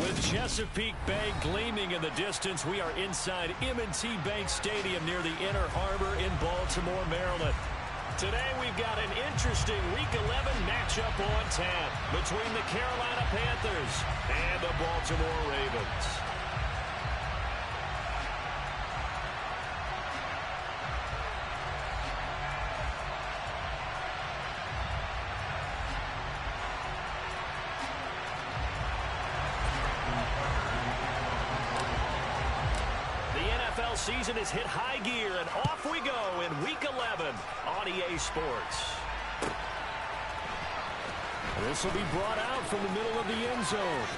With Chesapeake Bay gleaming in the distance, we are inside M&T Bank Stadium near the Inner Harbor in Baltimore, Maryland. Today we've got an interesting Week 11 matchup on tap between the Carolina Panthers and the Baltimore Ravens. Season has hit high gear, and off we go in Week 11 on EA Sports. This will be brought out from the middle of the end zone.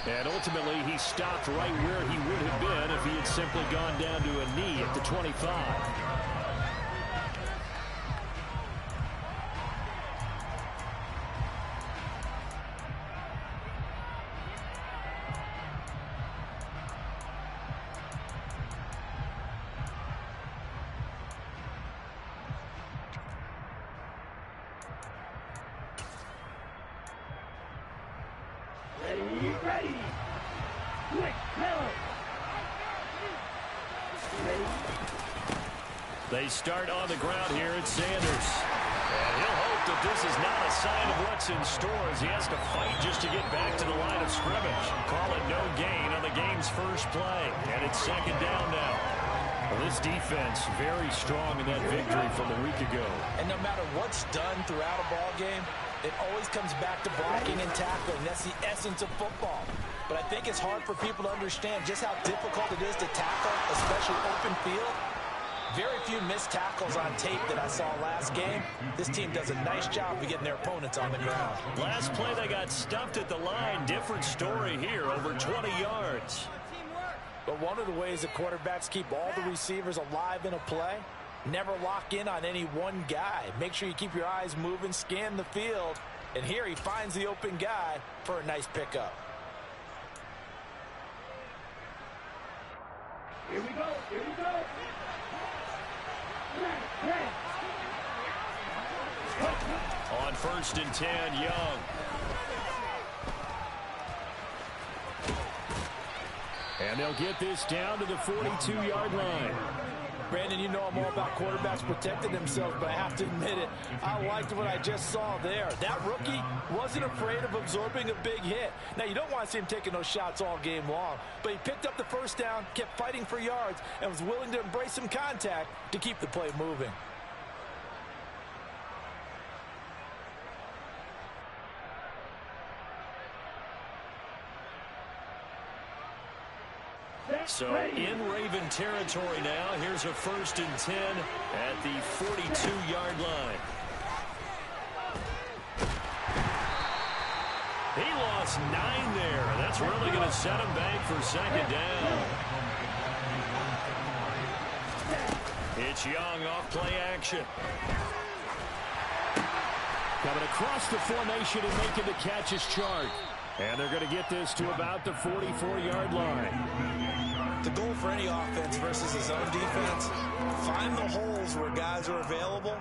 And ultimately, he stopped right where he would have been if he had simply gone down to a knee at the 25. They start on the ground here at Sanders. And he'll hope that this is not a sign of what's in store as he has to fight just to get back to the line of scrimmage. Call it no gain on the game's first play. And it's second down now. Well, this defense very strong in that victory from a week ago. And no matter what's done throughout a ball game, it always comes back to blocking and tackling. That's the essence of football. But I think it's hard for people to understand just how difficult it is to tackle, especially open field. Very few missed tackles on tape that I saw last game. This team does a nice job of getting their opponents on the ground. Last play, they got stuffed at the line. Different story here, over 20 yards. But one of the ways the quarterbacks keep all the receivers alive in a play, never lock in on any one guy. Make sure you keep your eyes moving, scan the field. And here he finds the open guy for a nice pickup. Here we go, here we go. On 1st and 10, Young. And they'll get this down to the 42-yard line. Brandon, you know I'm all about quarterbacks protecting themselves, but I have to admit it, I liked what I just saw there. That rookie wasn't afraid of absorbing a big hit. Now, you don't want to see him taking those shots all game long, but he picked up the first down, kept fighting for yards, and was willing to embrace some contact to keep the play moving. So in Raven territory now. Here's a 1st and 10 at the 42-yard line. He lost 9 there. That's really going to set him back for second down. It's Young off play action. Coming across the formation and making the catch is Chark. And they're going to get this to about the 44-yard line. The goal for any offense versus his own defense, find the holes where guys are available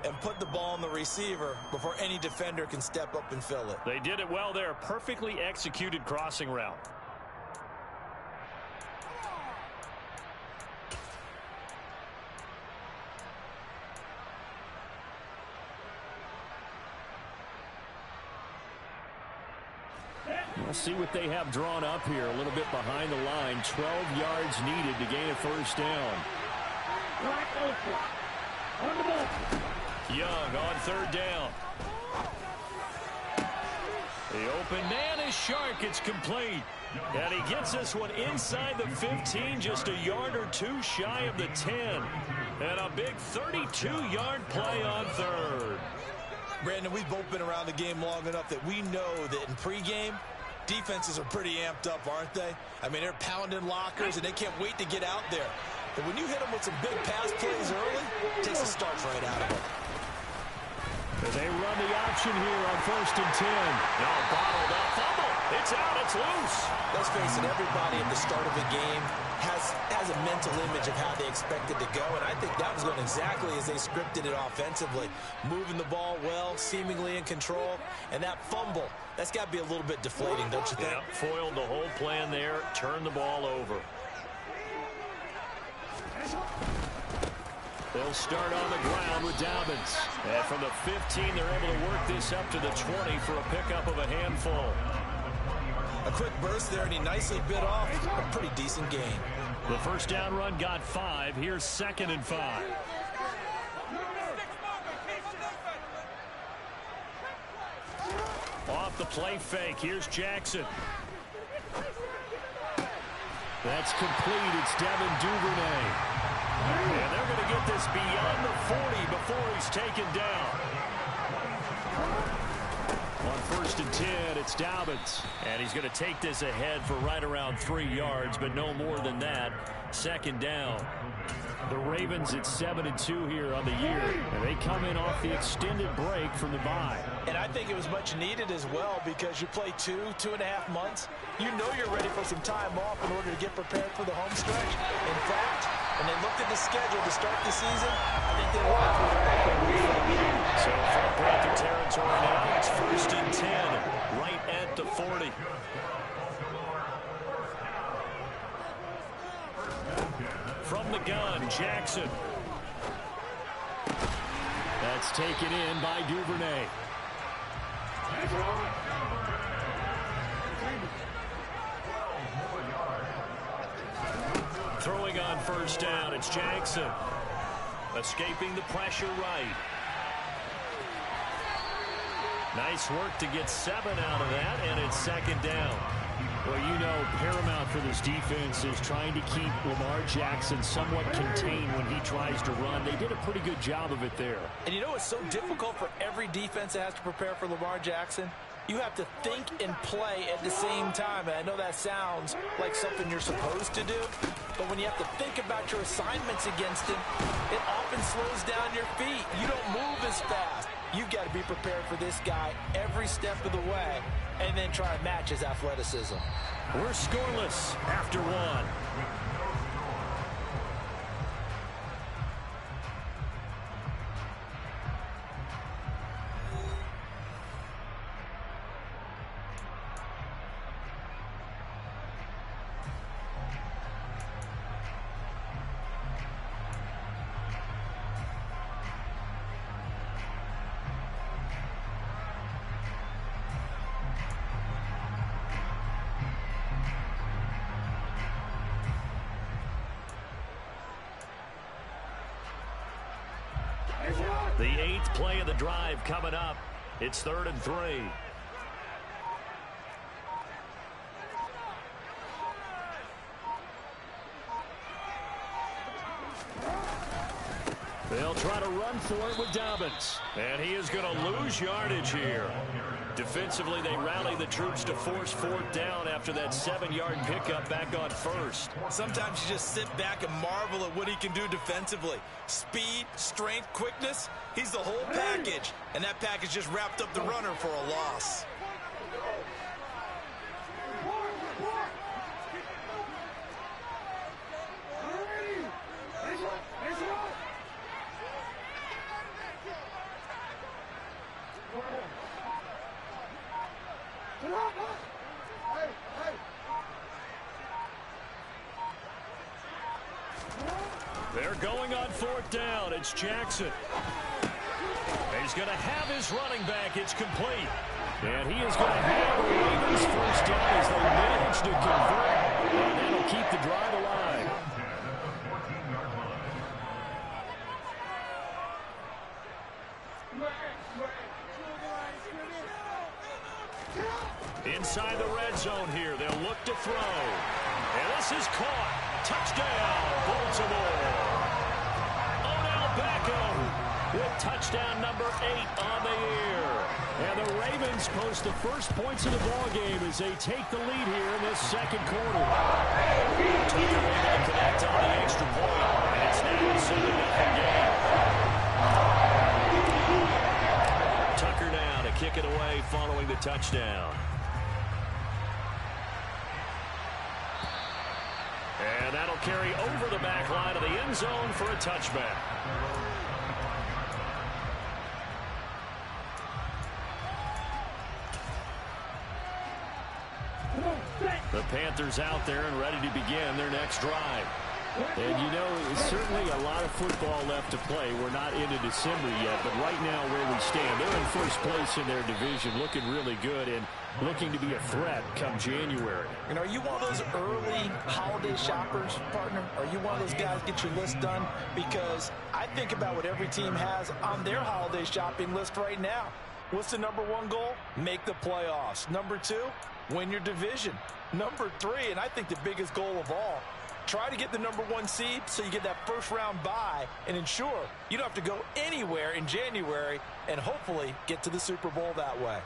and put the ball on the receiver before any defender can step up and fill it. They did it well there. Perfectly executed crossing route. We'll see what they have drawn up here. A little bit behind the line. 12 yards needed to gain a first down. Young on 3rd down. The open man is Shark. It's complete. And he gets this one inside the 15, just a yard or two shy of the 10. And a big 32-yard play on 3rd. Brandon, we've both been around the game long enough that we know that in pregame, defenses are pretty amped up, aren't they? I mean, they're pounding lockers, and they can't wait to get out there. But when you hit them with some big pass plays early, it takes the starch right out of them. They run the option here on 1st and 10. Now bottled up, fumble. It's out, it's loose. Let's face it, everybody at the start of the game has has a mental image of how they expected to go, and I think that was going exactly as they scripted it offensively. Moving the ball well, seemingly in control, and that fumble, that's got to be a little bit deflating, don't you think? Yeah, foiled the whole plan there, turned the ball over. They'll start on the ground with Dobbins. And from the 15, they're able to work this up to the 20 for a pickup of a handful. A quick burst there, and he nicely bit off a pretty decent gain. The first down run got 5. Here's 2nd and 5. Off the play fake. Here's Jackson. That's complete. It's Devin Duvernay. And they're going to get this beyond the 40 before he's taken down. On 1st and 10, it's Dobbins. And he's going to take this ahead for right around 3 yards, but no more than that. 2nd down. The Ravens at 7-2 here on the year. And they come in off the extended break from the bye. And I think it was much needed as well, because you play 2.5 months. You know you're ready for some time off in order to get prepared for the home stretch. In fact, when they looked at the schedule to start the season, I think they wanted to So from Panther territory now, it's 1st and 10, right at the 40. From the gun, Jackson. That's taken in by Duvernay. Throwing on 1st down, it's Jackson. Escaping the pressure right. Nice work to get 7 out of that, and it's 2nd down. Well, you know, paramount for this defense is trying to keep Lamar Jackson somewhat contained when he tries to run. They did a pretty good job of it there. And you know it's so difficult for every defense that has to prepare for Lamar Jackson? You have to think and play at the same time. And I know that sounds like something you're supposed to do, but when you have to think about your assignments against him, it often slows down your feet. You don't move as fast. You've got to be prepared for this guy every step of the way and then try to match his athleticism. We're scoreless after 1. The 8th play of the drive coming up. It's 3rd and 3. They'll try to run for it with Dobbins. And he is going to lose yardage here. Defensively, they rally the troops to force 4th down after that 7-yard pickup back on 1st. Sometimes you just sit back and marvel at what he can do defensively. Speed, strength, quickness, he's the whole package. And that package just wrapped up the runner for a loss. They're going on 4th down. It's Jackson. He's going to have his running back. It's complete. And he is going to have the Ravens 1st down as they manage to convert. And that'll keep the drive alive. Inside the red zone here. They'll look to throw. And this is caught. Touchdown, Baltimore. Odell Beckham with touchdown number 8 on the year. And the Ravens post the first points of the ballgame as they take the lead here in this 2nd quarter. Tucker able to connect on the extra point. And it's now a 7-0 game. Tucker now to kick it away following the touchdown. And that'll They'll carry over the back line of the end zone for a touchback. The Panthers out there and ready to begin their next drive. And, you know, certainly a lot of football left to play. We're not into December yet, but right now where we stand, they're in first place in their division, looking really good and looking to be a threat come January. And are you one of those early holiday shoppers, partner? Are you one of those guys get your list done? Because I think about what every team has on their holiday shopping list right now. What's the #1 goal? Make the playoffs. #2, win your division. #3, and I think the biggest goal of all, try to get the #1 seed so you get that first-round bye and ensure you don't have to go anywhere in January and hopefully get to the Super Bowl that way.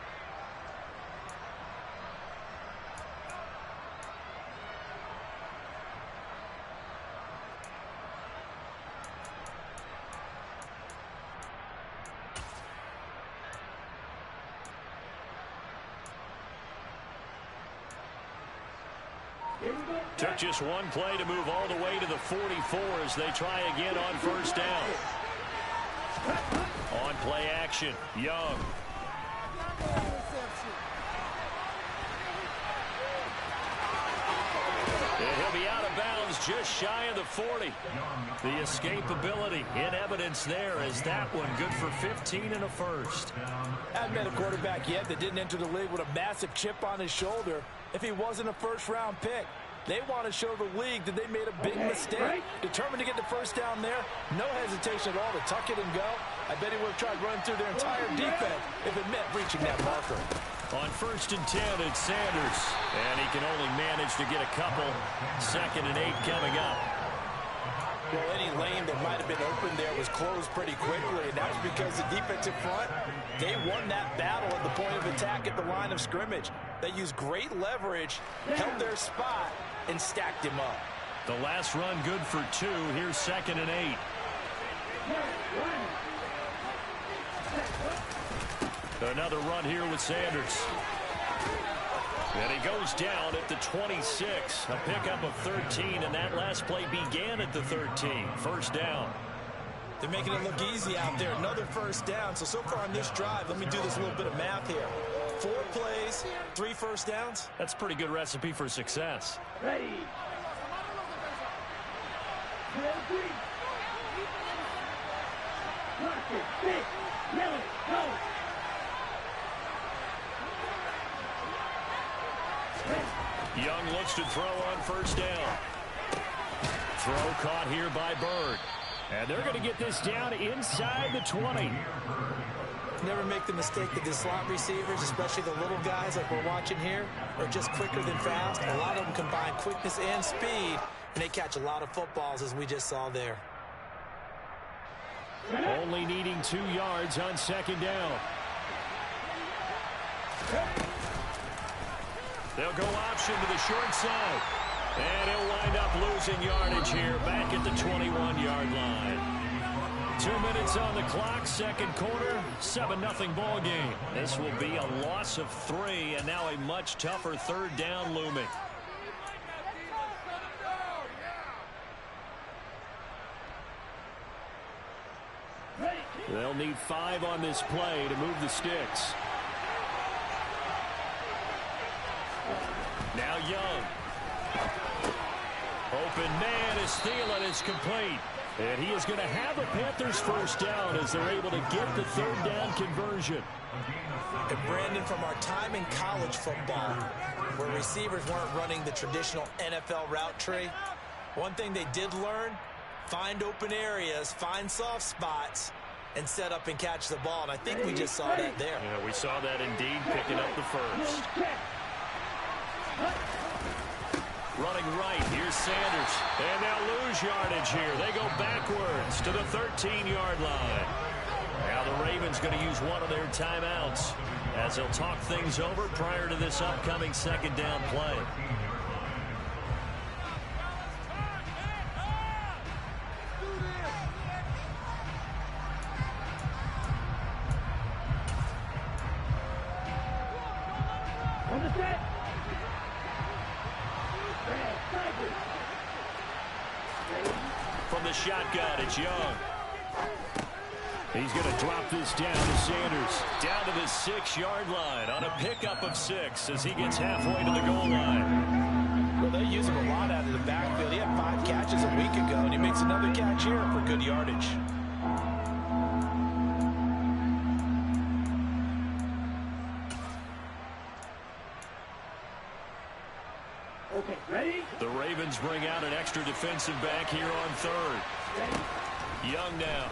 Took just one play to move all the way to the 44 as they try again on first down. On play action, Young. And he'll be out of bounds just shy of the 40. The escapability in evidence there as that one good for 15 and a first. I haven't met a quarterback yet that didn't enter the league with a massive chip on his shoulder if he wasn't a first-round pick. They want to show the league that they made a big mistake. Determined to get the first down there. No hesitation at all to tuck it and go. I bet he would have tried running through their entire defense if it meant reaching that marker. On 1st and 10, it's Sanders. And he can only manage to get a couple. 2nd and 8 coming up. Well, any lane that might have been open there was closed pretty quickly, and that was because the defensive front, they won that battle at the point of attack at the line of scrimmage. They used great leverage, held their spot, and stacked him up. The last run good for 2. Here's 2nd and 8. Another run here with Sanders. And he goes down at the 26. A pickup of 13, and that last play began at the 13. First down. They're making it look easy out there. Another first down. So far on this drive, let me do this little bit of math here. 4 plays, 3 first downs. That's a pretty good recipe for success. Ready. Lock it, 6, yellow, go. Young looks to throw on first down. Throw caught here by Bird. And they're going to get this down inside the 20. Never make the mistake that the slot receivers, especially the little guys like we're watching here, are just quicker than fast. A lot of them combine quickness and speed, and they catch a lot of footballs, as we just saw there. Only needing 2 yards on 2nd down. They'll go option to the short side. And he'll wind up losing yardage here back at the 21-yard line. 2 minutes on the clock, 2nd quarter, 7-0 ball game. This will be a loss of 3, and now a much tougher 3rd down looming. They'll need 5 on this play to move the sticks. Now Young. Open man is Thielen is complete. And he is going to have a Panthers first down as they're able to get the 3rd down conversion. And Brandon, from our time in college football, where receivers weren't running the traditional NFL route tree, one thing they did learn, find open areas, find soft spots, and set up and catch the ball. And I think we just saw that there. Yeah, we saw that indeed, picking up the first. Running right, here's Sanders. And they'll lose yardage here. They go backwards to the 13-yard line. Now the Ravens going to use one of their timeouts as they'll talk things over prior to this upcoming 2nd down play. the shotgun. It's Young. He's going to drop this down to Sanders. Down to the 6-yard line on a pickup of 6 as he gets halfway to the goal line. Well, they use him a lot out of the backfield. He had 5 catches a week ago, and he makes another catch here for good yardage. Okay, ready? The Ravens bring out an extra defensive back here on 3rd. Ready? Young now.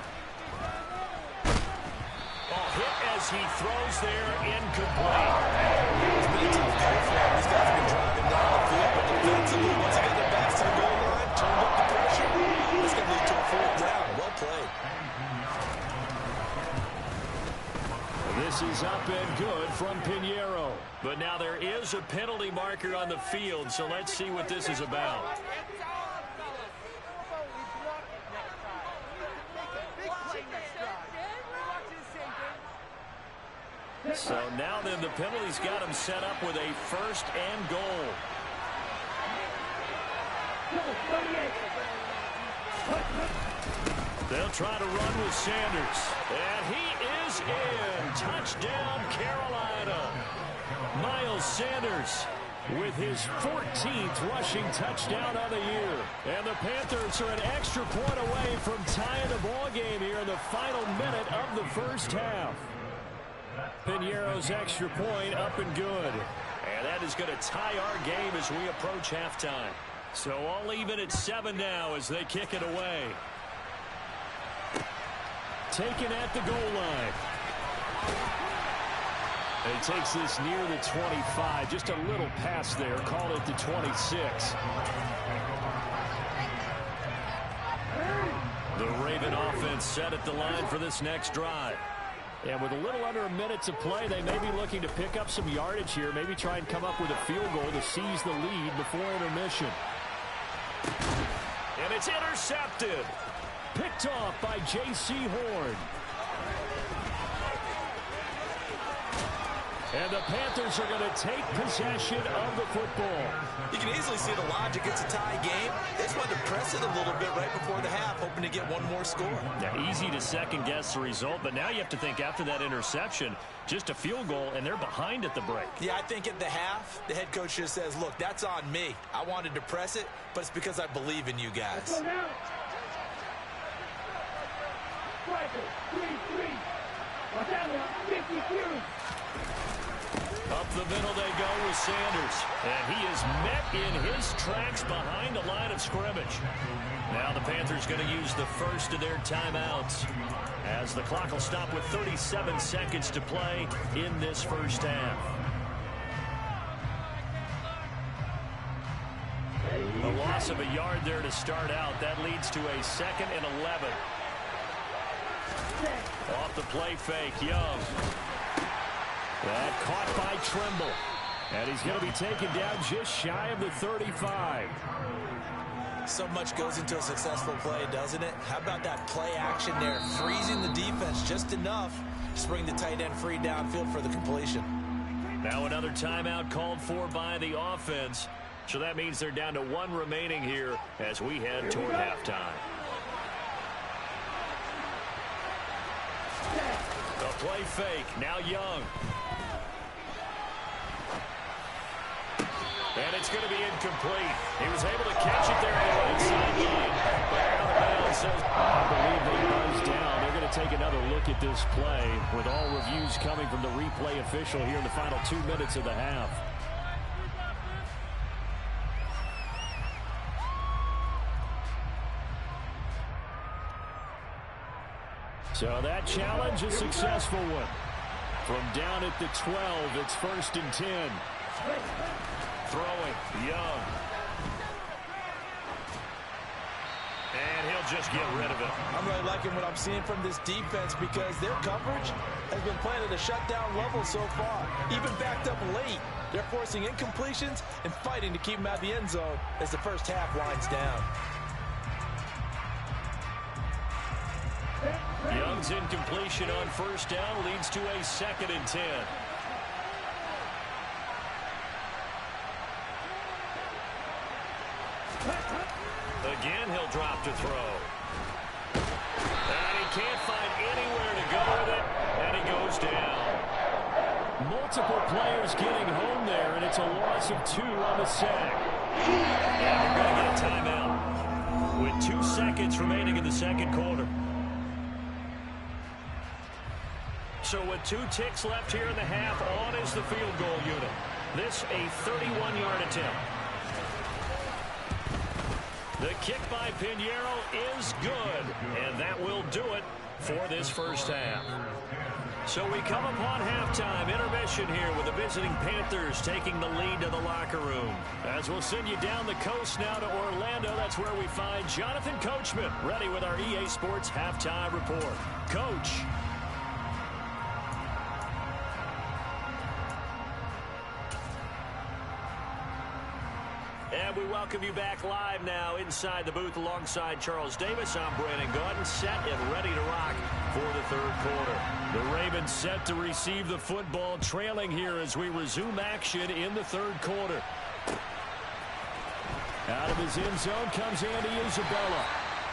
Oh, hit as he throws there, incomplete. It's been a tough go for him. These guys have been driving down the field, but defensively, once they get their backs to the goal line, turned up the pressure. This going to lead to a 4th down. Well played. This is up and good from Pinheiro. But now there is a penalty marker on the field, so let's see what this is about. So now then the penalty's got him set up with a 1st and goal. They'll try to run with Sanders. And he is in. Touchdown, Carolina. Miles Sanders with his 14th rushing touchdown of the year. And the Panthers are an extra point away from tying the ball game here in the final minute of the first half. Pinheiro's extra point up and good. And that is going to tie our game as we approach halftime. So all even at 7 now as they kick it away. Taken at the goal line. And he takes this near the 25. Just a little pass there. Call it the 26. The Raven offense set at the line for this next drive. And with a little under a minute to play, they may be looking to pick up some yardage here. Maybe try and come up with a field goal to seize the lead before intermission. And it's intercepted. Picked off by J.C. Horn. And the Panthers are going to take possession of the football. You can easily see the logic. It's a tie game. They just wanted to press it a little bit right before the half, hoping to get one more score. Yeah, easy to second-guess the result, but now you have to think after that interception, just a field goal, and they're behind at the break. Yeah, I think at the half, the head coach just says, look, that's on me. I wanted to press it, but it's because I believe in you guys. Let's go now. Striker, 3-3. Watch out now, 52. Up the middle they go with Sanders. And he is met in his tracks behind the line of scrimmage. Now the Panthers going to use the first of their timeouts as the clock will stop with 37 seconds to play in this first half. A loss of a yard there to start out. That leads to a 2nd and 11. Off the play fake, Young. That caught by Trimble. And he's going to be taken down just shy of the 35. So much goes into a successful play, doesn't it? How about that play action there? Freezing the defense just enough to bring the tight end free downfield for the completion. Now another timeout called for by the offense. So that means they're down to 1 remaining here as we head toward halftime. The play fake. Now Young. And it's going to be incomplete. He was able to catch it there on the right sideline. But out of bounds, so I believe they buzzed down. They're going to take another look at this play with all reviews coming from the replay official here in the final 2 minutes of the half. So that challenge, a successful one. From down at the 12, it's 1st and 10. Throwing, Young. And he'll just get rid of it. I'm really liking what I'm seeing from this defense because their coverage has been playing at a shutdown level so far. Even backed up late, they're forcing incompletions and fighting to keep them out of the end zone as the first half winds down. Young's incompletion on 1st down leads to a 2nd and 10. Cut. Again, he'll drop to throw. Multiple players getting home there, and it's a loss of 2 on the sack. And we're going to get a timeout with 2 seconds remaining in the second quarter. So with 2 ticks left here in the half, on is the field goal unit. This a 31-yard attempt. The kick by Pinheiro is good, and that will do it for this first half. So we come upon halftime, intermission here with the visiting Panthers taking the lead to the locker room. As we'll send you down the coast now to Orlando, that's where we find Jonathan Coachman ready with our EA Sports halftime report. Coach. And we welcome you back live now inside the booth alongside Charles Davis. I'm Brandon Gaudin, set and ready to rock for the third quarter. The Ravens set to receive the football, trailing here as we resume action in the third quarter. Out of his end zone comes Andy Isabella.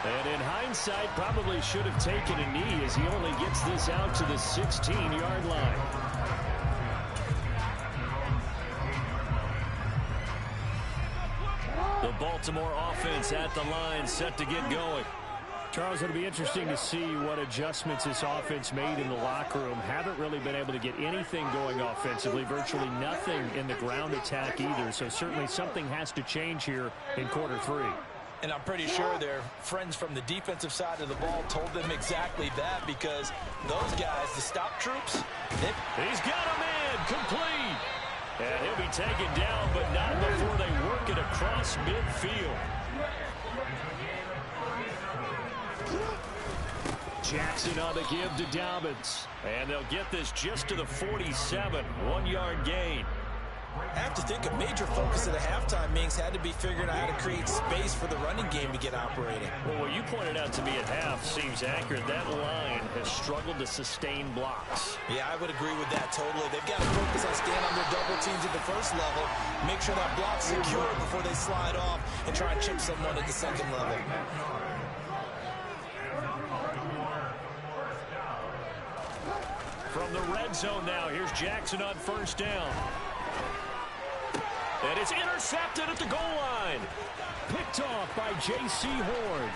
And in hindsight, probably should have taken a knee as he only gets this out to the 16-yard line. The Baltimore offense at the line, set to get going. Charles, it'll be interesting to see what adjustments this offense made in the locker room. Haven't really been able to get anything going offensively, virtually nothing in the ground attack either. So certainly something has to change here in quarter 3. And I'm pretty sure their friends from the defensive side of the ball told them exactly that, because those guys, the stop troops, he's got a man complete. And he'll be taken down, but not before they work it across midfield. Jackson on the give to Dobbins. And they'll get this just to the 47, 1-yard gain. I have to think a major focus of the halftime meetings had to be figuring out how to create space for the running game to get operating. Well, what you pointed out to me at half seems accurate. That line has struggled to sustain blocks. Yeah, I would agree with that totally. They've got to focus on staying on their double teams at the first level, make sure that block's secure before they slide off and try and chip someone at the second level. From the red zone now, here's Jackson on first down. And it's intercepted at the goal line. Picked off by J.C. Horn.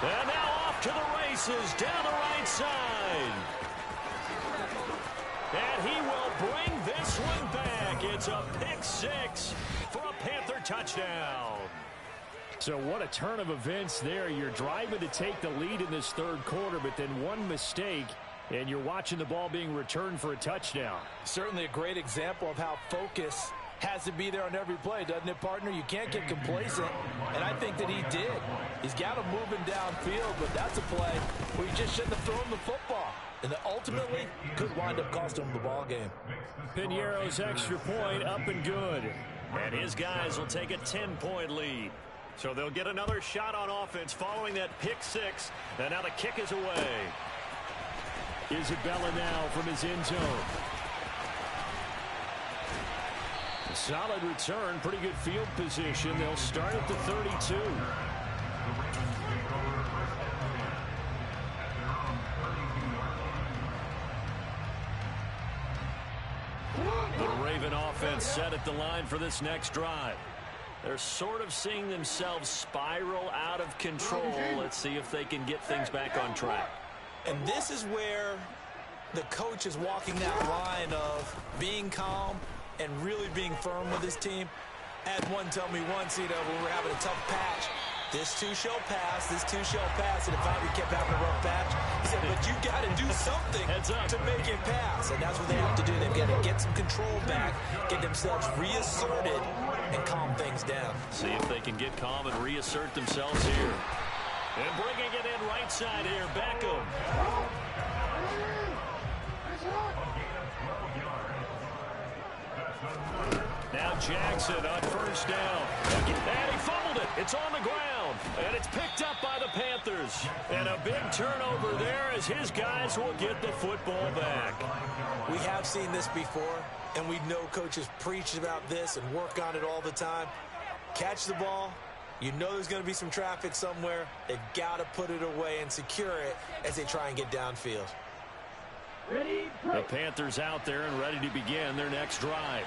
And now off to the races down the right side. And he will bring this one back. It's a pick 6 for a Panther touchdown. So what a turn of events there. You're driving to take the lead in this third quarter, but then one mistake, and you're watching the ball being returned for a touchdown. Certainly a great example of how focus has to be there on every play, doesn't it, partner? You can't get complacent, and I think that he did. He's got him moving downfield, but that's a play where you just shouldn't have thrown the football. And that ultimately could wind up costing him the ball game. Pinheiro's extra point up and good. And his guys will take a 10-point lead. So they'll get another shot on offense following that pick 6. And now the kick is away. Isabella now from his end zone. Solid return, pretty good field position. They'll start at the 32. The Raven offense set at the line for this next drive. They're sort of seeing themselves spiral out of control. Let's see if they can get things back on track. And this is where the coach is walking that line of being calm and really being firm with his team. I had one tell me once, when we're having a tough patch, this too shall pass, this too shall pass. And if I kept having a rough patch, he said, but you got to do something to make it pass. And that's what they have to do. They've got to get some control back, get themselves reasserted, and calm things down. See if they can get calm and reassert themselves here. And bringing it in right side here, Beckham. Now Jackson on first down. And he fumbled it. It's on the ground. And it's picked up by the Panthers. And a big turnover there as his guys will get the football back. We have seen this before, and we know coaches preach about this and work on it all the time. Catch the ball. You know there's going to be some traffic somewhere. They've got to put it away and secure it as they try and get downfield. Ready, The play. Panthers out there and ready to begin their next drive.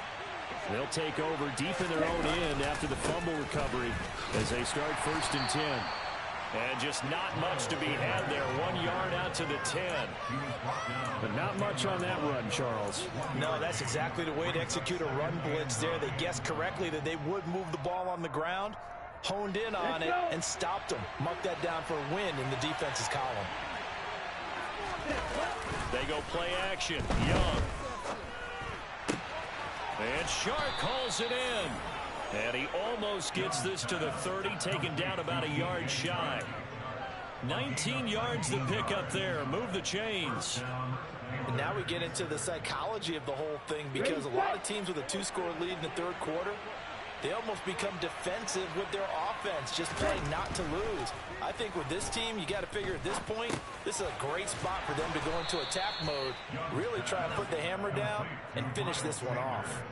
They'll take over deep in their own end after the fumble recovery as they start 1st and 10. And just not much to be had there. 1 yard out to the 10. But not much on that run, Charles. No, that's exactly the way to execute a run blitz there. They guessed correctly that they would move the ball on the ground, honed in on it, and stopped them. Mark that down for a win in the defense's column. They go play action. Young. And Shark calls it in. And he almost gets this to the 30, taken down about a yard shy. 19 yards to pick up there. Move the chains. And now we get into the psychology of the whole thing, because a lot of teams with a 2-score lead in the 3rd quarter, they almost become defensive with their offense, just playing not to lose. I think with this team, you got to figure at this point, this is a great spot for them to go into attack mode, really try and put the hammer down and finish this one off.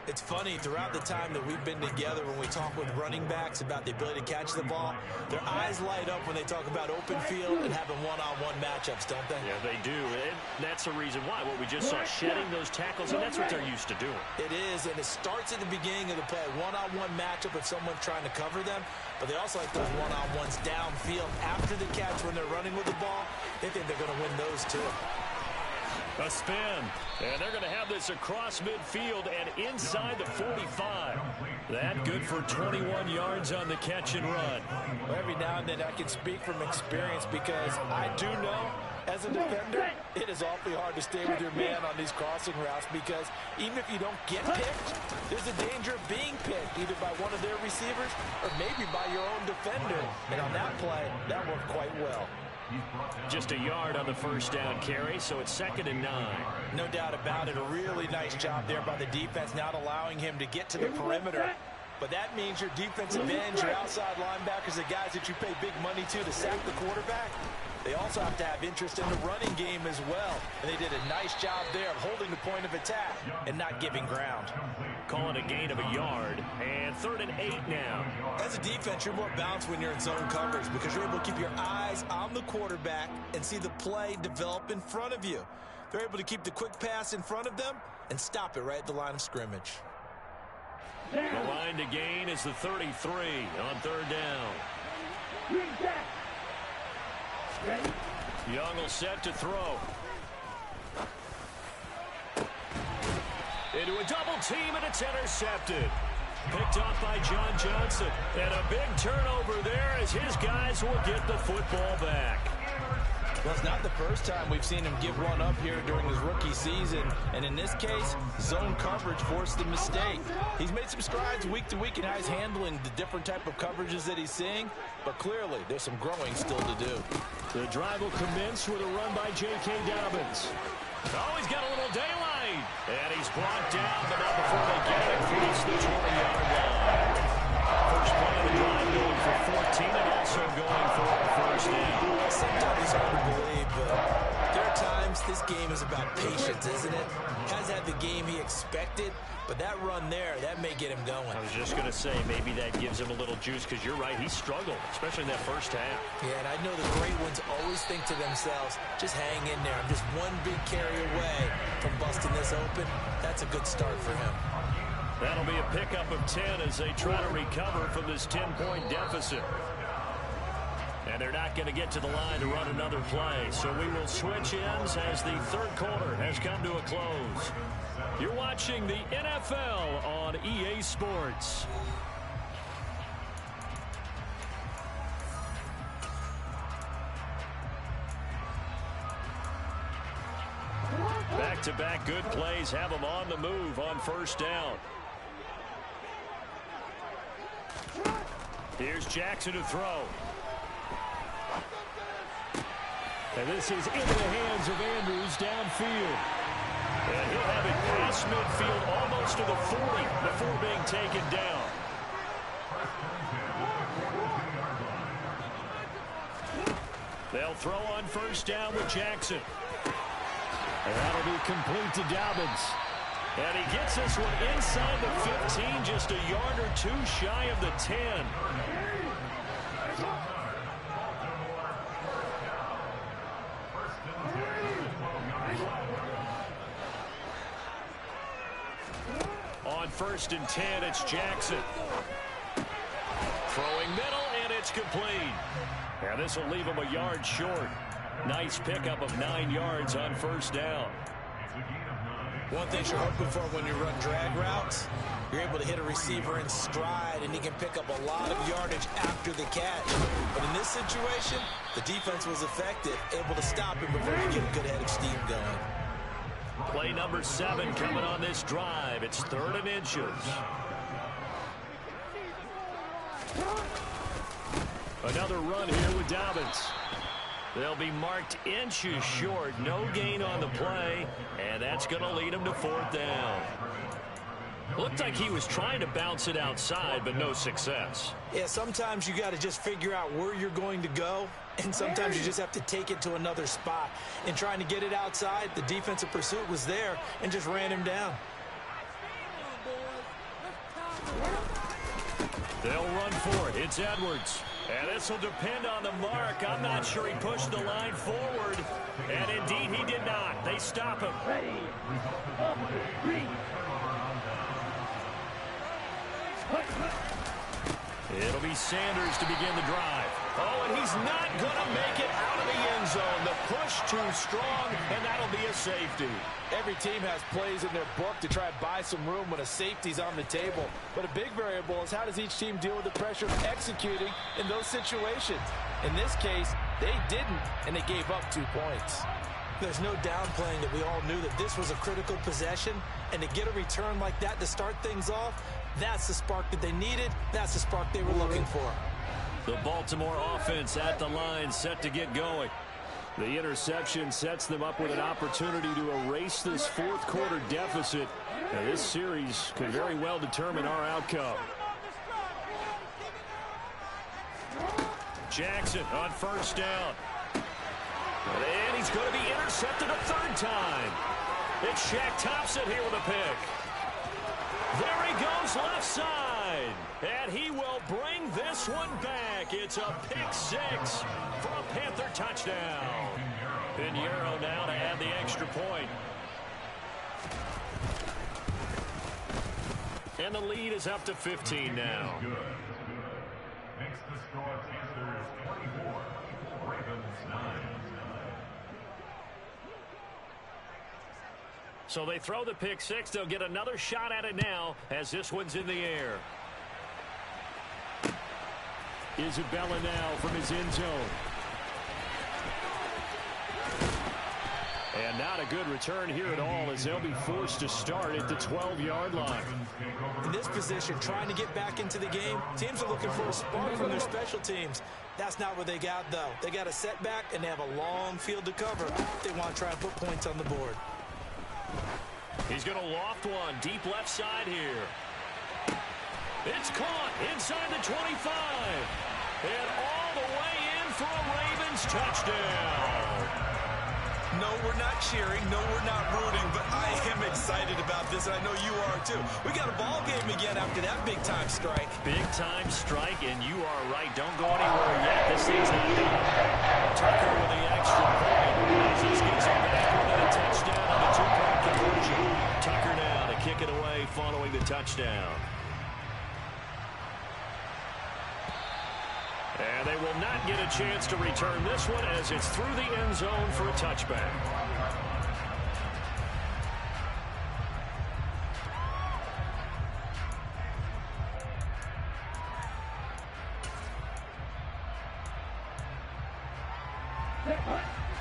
It's funny, throughout the time that we've been together, when we talk with running backs about the ability to catch the ball, their eyes light up when they talk about open field and having one-on-one matchups, don't they? Yeah, they do. And that's the reason why. What we just saw, shedding those tackles, and that's what they're used to doing. It is, and it starts at the beginning of the play. One-on-one matchup if someone's trying to cover them, but they also like those one-on-ones downfield after the catch when they're running with the ball. They think they're going to win those too. A spin, and they're going to have this across midfield and inside the 45. That good for 21 yards on the catch and run. Well, every now and then I can speak from experience, because I do know, as a defender, it is awfully hard to stay with your man on these crossing routes, because even if you don't get picked, there's a danger of being picked, either by one of their receivers or maybe by your own defender. And on that play, that worked quite well. Just a yard on the 1st down carry, so it's 2nd and 9. No doubt about it. A really nice job there by the defense, not allowing him to get to the perimeter. But that means your defensive ends, your outside linebackers, the guys that you pay big money to sack the quarterback, they also have to have interest in the running game as well. And they did a nice job there of holding the point of attack and not giving ground. Calling a gain of a yard, and 3rd and 8 now. As a defense, you're more balanced when you're in zone coverage, because you're able to keep your eyes on the quarterback and see the play develop in front of you. They're able to keep the quick pass in front of them and stop it right at the line of scrimmage. The line to gain is the 33 on 3rd down. Young will set to throw. Into a double team, and it's intercepted. Picked off by John Johnson. And a big turnover there as his guys will get the football back. Well, it's not the first time we've seen him give one up here during his rookie season. And in this case, zone coverage forced the mistake. He's made some strides week to week in how he's handling the different type of coverages that he's seeing. But clearly, there's some growing still to do. The drive will commence with a run by J.K. Dobbins. Oh, he's got a little daylight. And he's brought down, but not before they get it across the 20-yard line. First play of the drive going for 14 and also going for a 1st down. Sometimes it's hard to believe, but there are times this game is about patience, isn't it? Has had the game he expected, but that run there, that may get him going. I was just going to say, maybe that gives him a little juice, because you're right, he struggled, especially in that 1st half. Yeah, and I know the great ones always think to themselves, just hang in there. I'm just one big carry away from busting this open. That's a good start for him. That'll be a pickup of 10 as they try to recover from this 10-point deficit. And they're not going to get to the line to run another play. So we will switch ends as the 3rd quarter has come to a close. You're watching the NFL on EA Sports. Back-to-back good plays have them on the move on 1st down. Here's Jackson to throw. And this is into the hands of Andrews downfield. And he'll have it past midfield almost to the 40 before being taken down. They'll throw on 1st down with Jackson. And that'll be complete to Dobbins. And he gets this one inside the 15, just a yard or two shy of the 10. first and 10, it's Jackson. Throwing middle, and it's complete. And this will leave him a yard short. Nice pickup of 9 yards on first down. One thing you're hoping for when you run drag routes, you're able to hit a receiver in stride, and he can pick up a lot of yardage after the catch. But in this situation, the defense was effective, able to stop him before he get a good head of steam going. Play number 7 coming on this drive. It's 3rd and inches. Another run here with Dobbins. They'll be marked inches short. No gain on the play, and that's going to lead him to 4th down. Looked like he was trying to bounce it outside, but no success. Yeah, sometimes you got to just figure out where you're going to go, and sometimes you just have to take it to another spot. In trying to get it outside, the defensive pursuit was there and just ran him down. They'll run for it. It's Edwards. And this will depend on the mark. I'm not sure he pushed the line forward. And indeed, he did not. They stop him. Ready. Up, 3. It'll be Sanders to begin the drive. Oh, and he's not going to make it out of the end zone. The push too strong, and that'll be a safety. Every team has plays in their book to try and buy some room when a safety's on the table. But a big variable is how does each team deal with the pressure of executing in those situations. In this case, they didn't, and they gave up 2 points. There's no downplaying that we all knew that this was a critical possession, and to get a return like that to start things off, that's the spark that they needed. That's the spark they were looking for. The Baltimore offense at the line, set to get going. The interception sets them up with an opportunity to erase this 4th quarter deficit. Now, this series could very well determine our outcome. Jackson on first down. And he's going to be intercepted a 3rd time. It's Shaq Thompson here with a pick. There he goes left side. And he will bring this one back. It's a pick 6 for a Panther touchdown. Pinheiro now to add the extra point. And the lead is up to 15 now. Makes the score Panthers 24, Ravens 9. So they throw the pick 6. They'll get another shot at it now as this one's in the air. Isabella now from his end zone. And not a good return here at all as they'll be forced to start at the 12-yard line. In this position, trying to get back into the game, teams are looking for a spark from their special teams. That's not what they got, though. They got a setback, and they have a long field to cover. They want to try and put points on the board. He's going to loft one deep left side here. It's caught inside the 25. And all the way in for a Ravens touchdown. No, we're not cheering. No, we're not rooting. But I am excited about this, and I know you are too. We got a ball game again after that big-time strike. Big-time strike, and you are right. Don't go anywhere yet. This thing's not done. Tucker with the extra point. As this gets him back with a touchdown on a 2-point conversion. Tucker now to kick it away following the touchdown. And they will not get a chance to return this one as it's through the end zone for a touchback.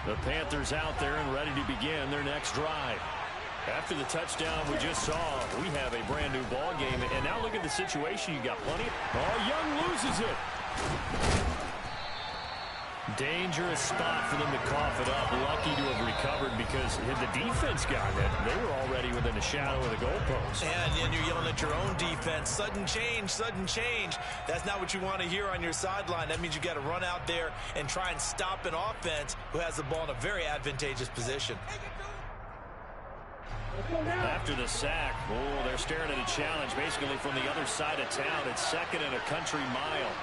The Panthers out there and ready to begin their next drive. After the touchdown we just saw, we have a brand new ball game. And now look at the situation. You got plenty. Oh, Young loses it. Dangerous spot for them to cough it up. Lucky to have recovered because had the defense gotten it, they were already within a shadow of the goalpost. And you're yelling at your own defense. Sudden change, sudden change. That's not what you want to hear on your sideline. That means you got to run out there and try and stop an offense who has the ball in a very advantageous position. After the sack, oh, they're staring at a challenge basically from the other side of town. It's 2nd and a country mile.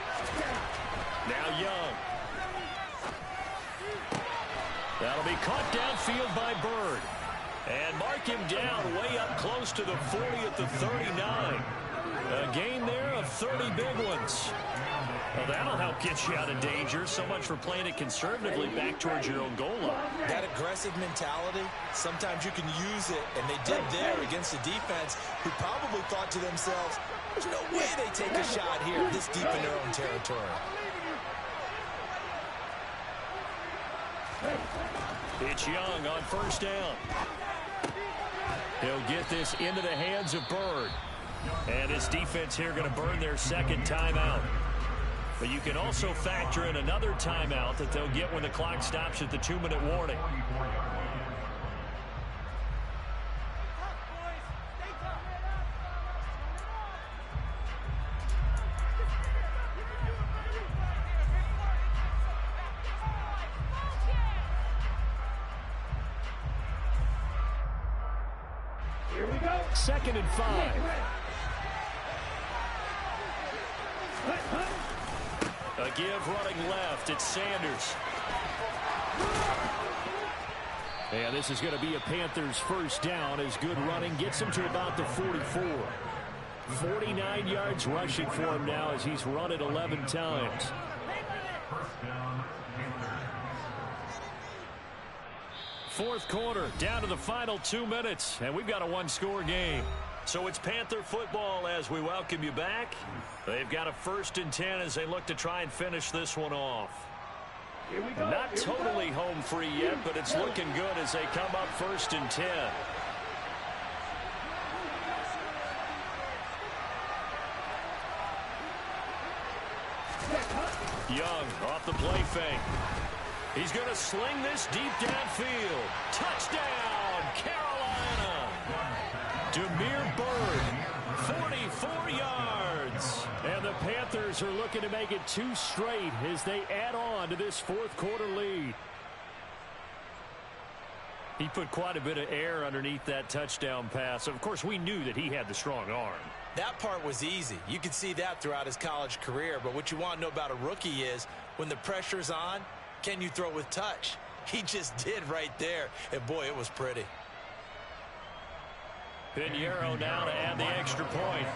Now Young. That'll be caught downfield by Bird. And mark him down way up close to the 40 at the 39. A gain there of 30 big ones. Well, that'll help get you out of danger. So much for playing it conservatively back towards your own goal line. That aggressive mentality, sometimes you can use it, and they did there against a defense who probably thought to themselves, there's no way they take a shot here this deep in their own territory. It's Young on first down. He'll get this into the hands of Bird. And his defense here going to burn their second timeout. But you can also factor in another timeout that they'll get when the clock stops at the 2-minute warning. Here we go. 2nd and 5. A give running left. It's Sanders. And this is going to be a Panthers first down as good running gets him to about the 44. 49 yards rushing for him now as he's run it 11 times. First down, Panther. Fourth quarter, down to the final 2 minutes, and we've got a one-score game. So it's Panther football as we welcome you back. They've got a 1st and 10 as they look to try and finish this one off. Here we go. Not totally home free yet, but it's looking good as they come up 1st and 10. Young off the play fake. He's going to sling this deep downfield. Touchdown, Carolina. Demir Bird, 44 yards. And the Panthers are looking to make it 2 straight as they add on to this 4th quarter lead. He put quite a bit of air underneath that touchdown pass. Of course, we knew that he had the strong arm. That part was easy. You could see that throughout his college career. But what you want to know about a rookie is when the pressure's on, can you throw with touch? He just did right there. And, boy, it was pretty. Pinheiro now to add the extra point.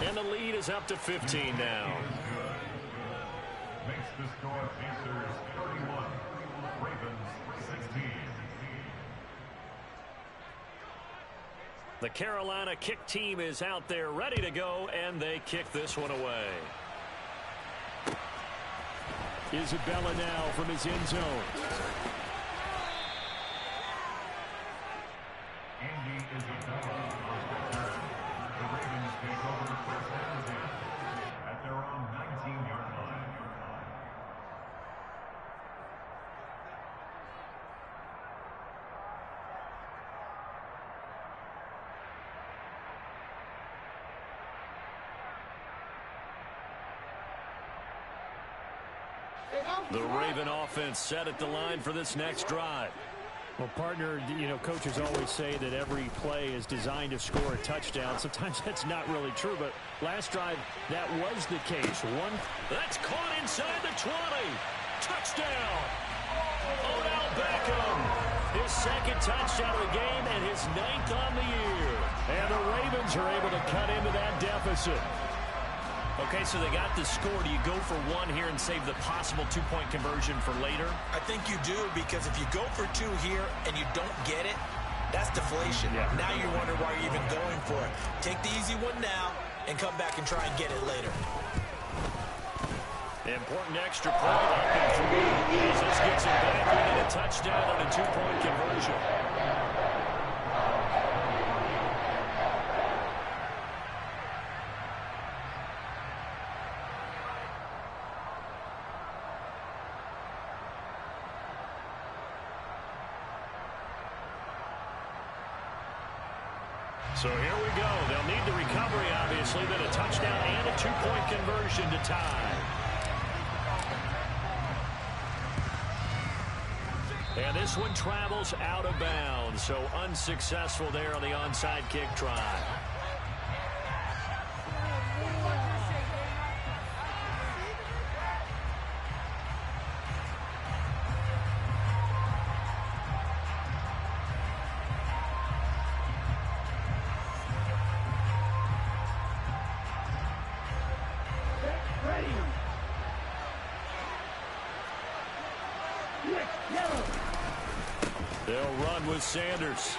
And the lead is up to 15 now. Makes the score Panthers 31, Ravens 16. The Carolina kick team is out there ready to go, and they kick this one away. Isabella now from his end zone. Andy Isabella on return. The Ravens take over first and 10 at their own 19-yard line. The Raven offense set at the line for this next drive. Well, partner, you know, coaches always say that every play is designed to score a touchdown. Sometimes that's not really true, but last drive, that was the case. That's caught inside the 20. Touchdown. Odell Beckham. His 2nd touchdown of the game and his 9th on the year. And the Ravens are able to cut into that deficit. Okay, so they got the score. Do you go for 1 here and save the possible 2-point conversion for later? I think you do, because if you go for 2 here and you don't get it, that's deflation. Yeah. Now you wonder why you're even going for it. Take the easy one now and come back and try and get it later. Important extra point up and through. As this gets it back within a touchdown on a 2-point conversion. So here we go. They'll need the recovery, obviously, then a touchdown and a 2-point conversion to tie. And this one travels out of bounds, so unsuccessful there on the onside kick try. They'll run with Sanders.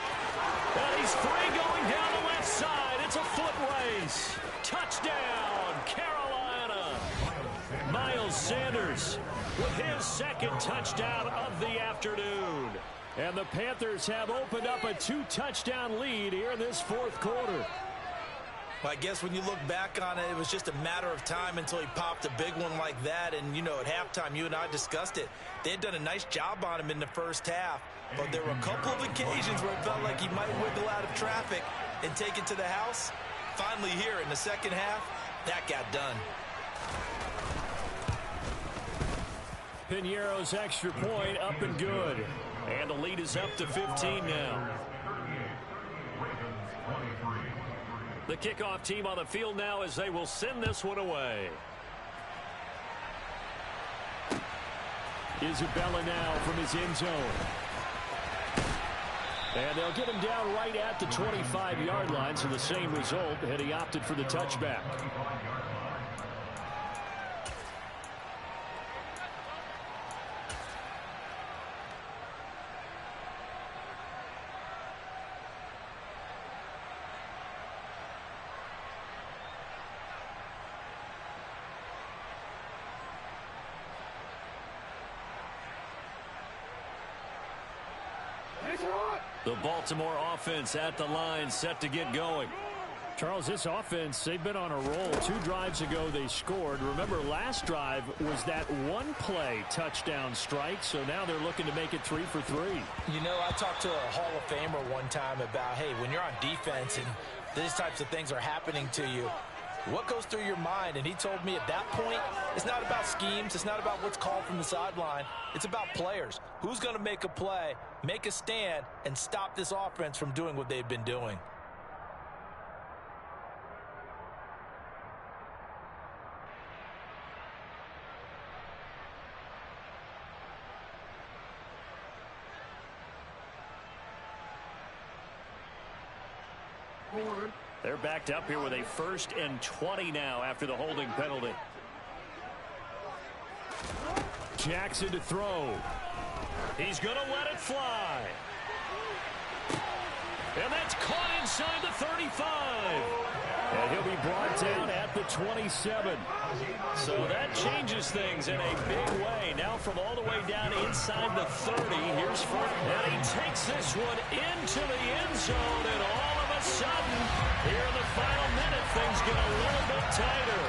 And he's free going down the left side. It's a foot race. Touchdown, Carolina. Miles Sanders with his second touchdown of the afternoon. And the Panthers have opened up a 2-touchdown lead here in this fourth quarter. Well, I guess when you look back on it, it was just a matter of time until he popped a big one like that. And, you know, at halftime, you and I discussed it. They had done a nice job on him in the first half. But there were a couple of occasions where it felt like he might wiggle out of traffic and take it to the house. Finally here in the second half, that got done. Piñeiro's extra point up and good. And the lead is up to 15 now. The kickoff team on the field now as they will send this one away. Isabella now from his end zone. And they'll get him down right at the 25-yard line, so the same result had he opted for the touchback. The Baltimore offense at the line, set to get going. Charles, this offense, they've been on a roll. 2 drives ago they scored. Remember, last drive was that one-play touchdown strike, so now they're looking to make it 3 for 3. You know, I talked to a Hall of Famer one time about, hey, when you're on defense and these types of things are happening to you, what goes through your mind? And he told me at that point, it's not about schemes. It's not about what's called from the sideline. It's about players. Who's going to make a play, make a stand, and stop this offense from doing what they've been doing? They're backed up here with a 1st and 20 now after the holding penalty. Jackson to throw. He's going to let it fly. And that's caught inside the 35. And he'll be brought down at the 27. So that changes things in a big way. Now from all the way down inside the 30, here's Ford. And he takes this one into the end zone, and all of a sudden, here in the final minute, things get a little bit tighter.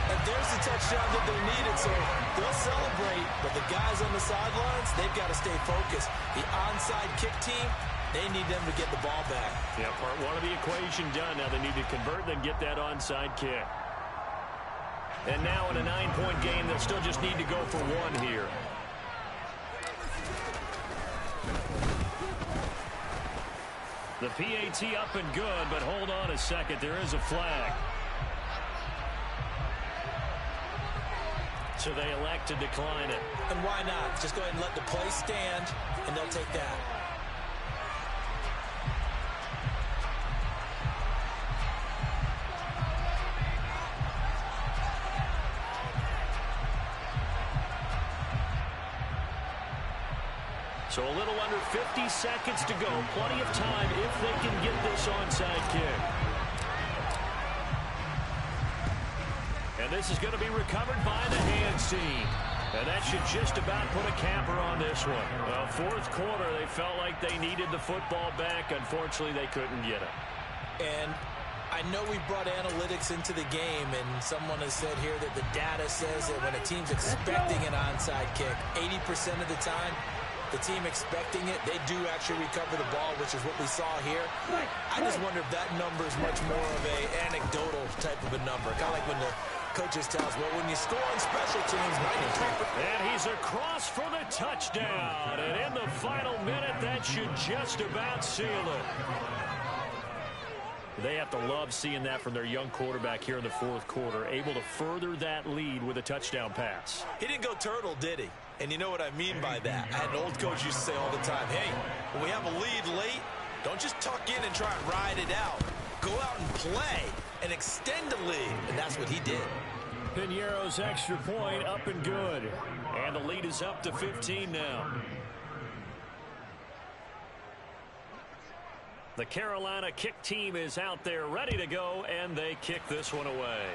And there's the touchdown that they needed, so they'll celebrate. But the guys on the sidelines, they've got to stay focused. The onside kick team, they need them to get the ball back. Yeah, part 1 of the equation done. Now they need to convert, then get that onside kick. And now in a 9-point game, they'll still just need to go for 1 here. The PAT up and good, but hold on a second. There is a flag. So they elect to decline it. And why not? Just go ahead and let the play stand, and they'll take that. So a little under 50 seconds to go. Plenty of time if they can get this onside kick. And this is going to be recovered by the hands team. And that should just about put a capper on this one. Well, fourth quarter, they felt like they needed the football back. Unfortunately, they couldn't get it. And I know we brought analytics into the game, and someone has said here that the data says that when a team's expecting an onside kick, 80% of the time, the team expecting it, they do actually recover the ball, which is what we saw here. I just wonder if that number is much more of a anecdotal type of a number. Kind of like when the coaches tell us, well, when you score on special teams, 93%. And he's across for the touchdown. And in the final minute, that should just about seal it. They have to love seeing that from their young quarterback here in the fourth quarter, able to further that lead with a touchdown pass. He didn't go turtle, did he? And you know what I mean by that. I had an old coach used to say all the time, hey, when we have a lead late, don't just tuck in and try and ride it out. Go out and play and extend the lead. And that's what he did. Piñeiro's extra point up and good. And the lead is up to 15 now. The Carolina kick team is out there ready to go, and they kick this one away.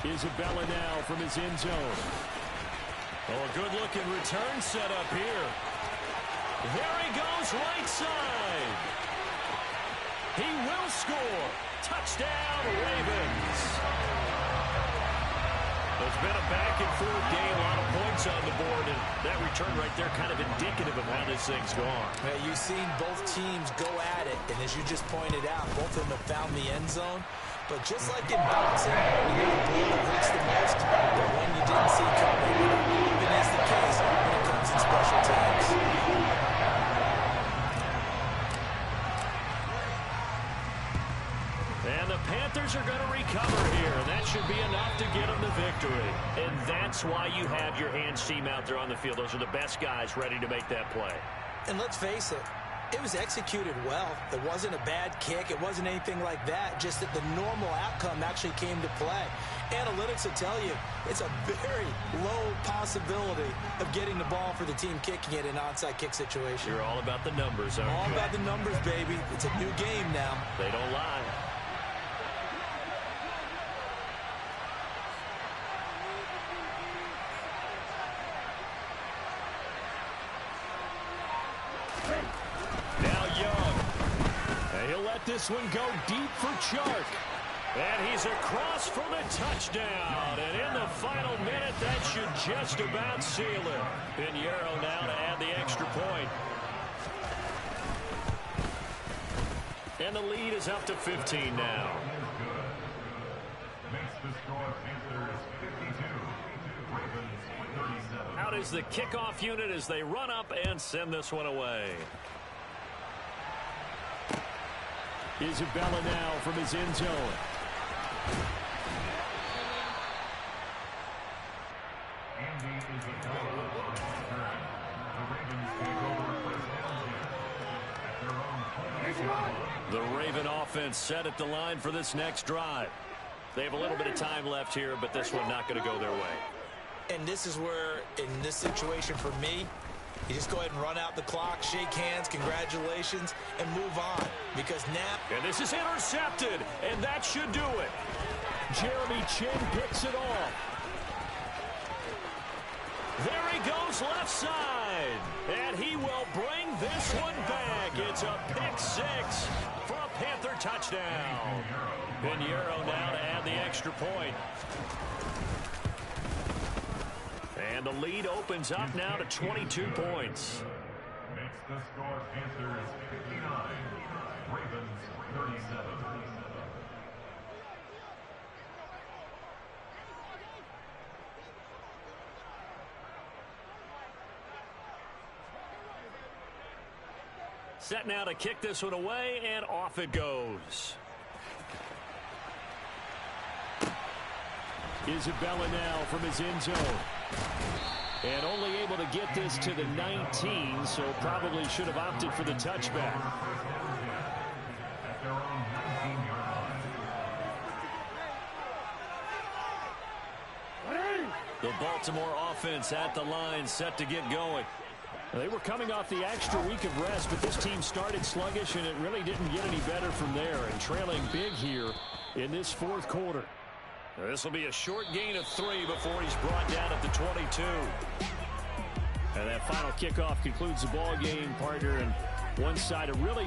Isabella now from his end zone. Oh, a good-looking return set up here. There he goes, right side. He will score. Touchdown, Ravens. It's been a back-and-forth game, a lot of points on the board, and that return right there kind of indicative of how this thing's gone. Yeah, you've seen both teams go at it, and as you just pointed out, both of them have found the end zone. But just like in boxing, you know the blow that hurts the most, the one you didn't see coming. Even is the case when it comes in special teams. And the Panthers are going to recover here. That should be enough to get them the victory. And that's why you have your hands team out there on the field. Those are the best guys ready to make that play. And let's face it, it was executed well. It wasn't a bad kick. It wasn't anything like that. Just that the normal outcome actually came to play. Analytics will tell you it's a very low possibility of getting the ball for the team kicking it in an onside kick situation. You're all about the numbers, aren't you? All about the numbers, baby. It's a new game now. They don't lie. Now Young. And he'll let this one go deep for Chark. And he's across for the touchdown. And in the final minute, that should just about seal it. Pinheiro now to add the extra point. And the lead is up to 15 now. Makes the score Panthers 52, Ravens 37. Out is the kickoff unit as they run up and send this one away. Isabella now from his end zone. Andy Isabella on return. The Ravens take over first down at their own 28 line. The Raven offense set at the line for this next drive. They have a little bit of time left here, but this one not going to go their way. And this is where, in this situation for me, you just go ahead and run out the clock, shake hands, congratulations, and move on. Because now... And this is intercepted, and that should do it. Jeremy Chin picks it off. There he goes left side. And he will bring this one back. It's a pick six for a Panther touchdown. Pinheiro now to add the extra point. And the lead opens up now to 22 points. Makes the score Panthers 59, Ravens 37. Set now to kick this one away, and off it goes. Isabella now from his end zone. And only able to get this to the 19, so probably should have opted for the touchback. At their own 19-yard line. The Baltimore offense at the line, set to get going. They were coming off the extra week of rest, but this team started sluggish, and it really didn't get any better from there, and trailing big here in this fourth quarter. This will be a short gain of 3 before he's brought down at the 22. And that final kickoff concludes the ball game, partner, and one side of really